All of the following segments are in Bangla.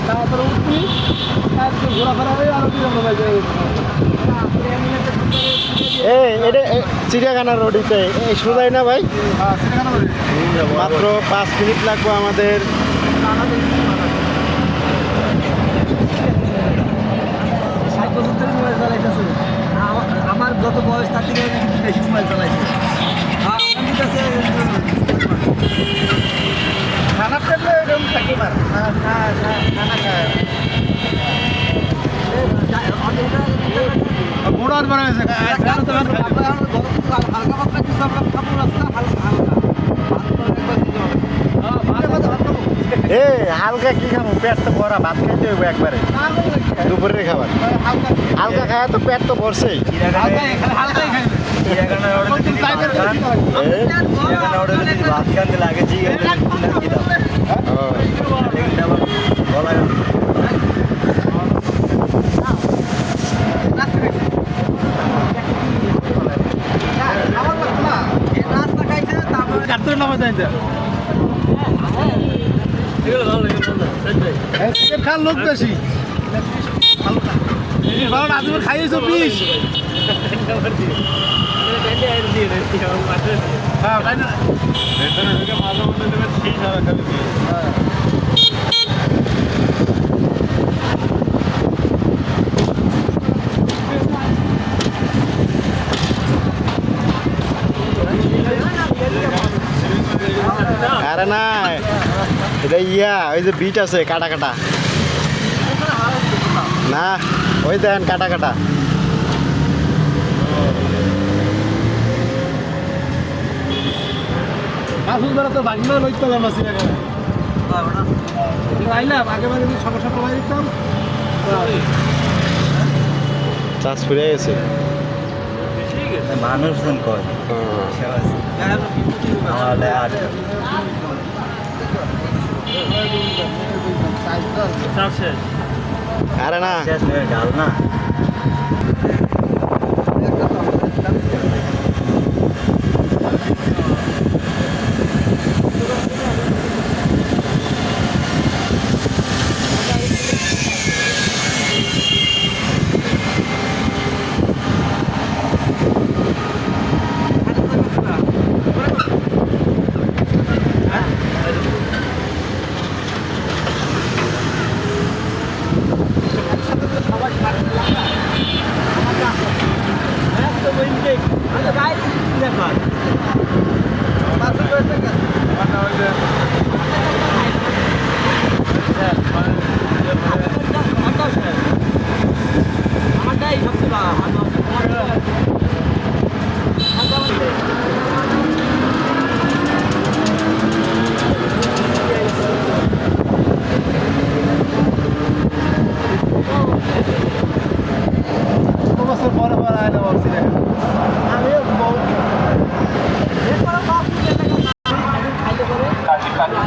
তারপরে উঠবি তারপরে ঘোরাফেরা হয়ে আরো এটা চিড়িয়াখানা রোডিতে এই সোজাই না ভাই? মাত্র 5 মিনিট লাগবে আমাদের। আমার যত বয়স তার থেকে বেশি মোবাইল চালাইছে। খানা খেলে এরকম থাকি পার খানা খায় বুড়ার বানাইছে হালকা পাতলা কিছু আমরা খাবো রাস্তা হালকা হালকা কি খাবো? পেট তো ভরা, ভাত খাইতে হইব একবারে দুপুরের খাবার। হালকা খায় তো পেট তো ভরছেই। ভাত খাতে লাগে খান লোক বেশি খাইয়েছো পিস আরে না, এটা ওই যে বিট আছে কাটা কাটা না, ওই দেন কাটা কাটা। মাসুল ধরা তো বাগনা লইতে হবে মাসি আইলাম আগে বারে সকাল সকাল দিতাম চাষ ফুরে গেছে মানুষজন কয় আরে না ডাল না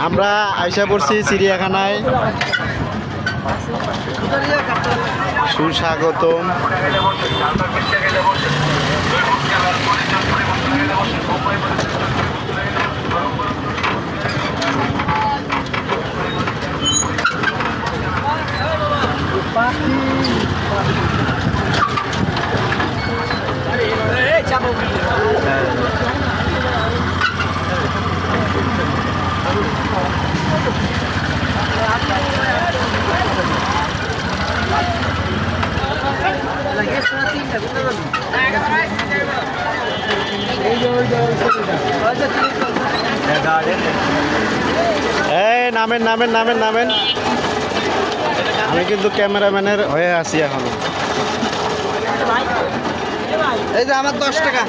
আমরা আইসা পড়ছি চিড়িয়াখানায়। সুস্বাগতম। এই নামেন নামেন নামেন নামেন, আমি কিন্তু ক্যামেরাম্যানের হয়ে আছি এখন। এই যে আমার 10 টাকা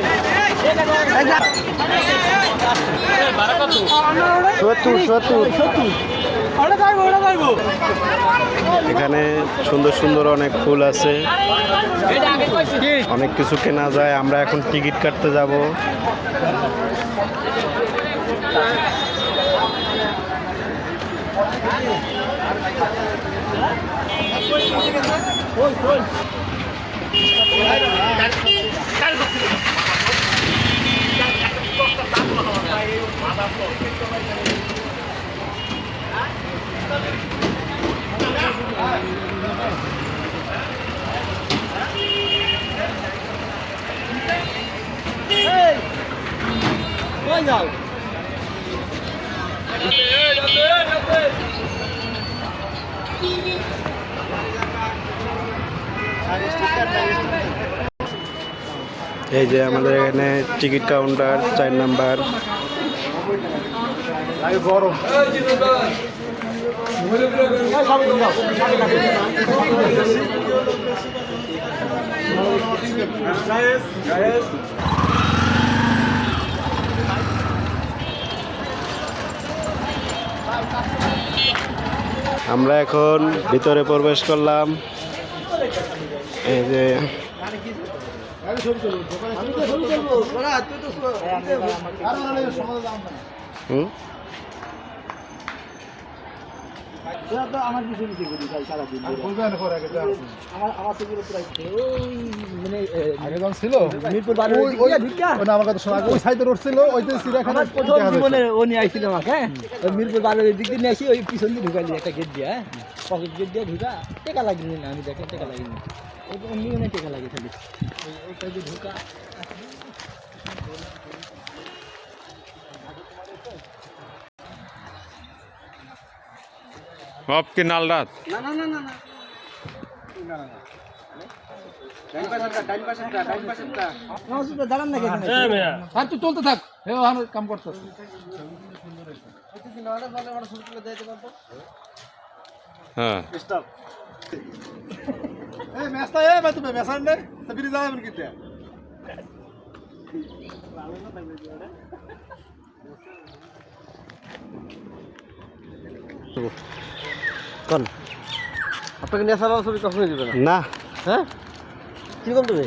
70 এখানে সুন্দর সুন্দর অনেক ফুল আছে, অনেক কিছু কেনা যায়। আমরা এখন টিকিট কাটতে যাব। যাও এই যে আমাদের এখানে টিকিট কাউন্টার 4 নাম্বার। গরম আমরা এখন ভিতরে প্রবেশ করলাম। এই যে হুম আমার কিছু কিছু করি ভাই সারাদিন আমার ছিল মিরপুর আমার কথা শোনা ওই সাইডে রোড ছিল ওই চিড়িয়াখানা প্রথম জীবনে ও নিয়ে আসছিল আমাকে হ্যাঁ ওই মিরপুর বাজারের দিক দিয়ে নিয়ে আসি ওই পিছন দিয়ে ঢুকাইলি একটা গেট দিয়ে হ্যাঁ পকেট গেট দিয়ে ঢুকা টেকা লাগিনি না আমি দেখলাম টেকা লাগিনি ওই অন্য অনেক টেকা লাগে খালি ওইটা দিয়ে ঢুকা अब की नाल रात না না না না না দাঁড়ান না আর তুই চলতে থাক কাম করতেছ हाँ मैस्ता है मैं तुम्हें मैसा ने तभी रिजाल बन कितने কোন আপনাকে নেশা ছবি কখনোই দিবে না হ্যাঁ কিরকম দেবে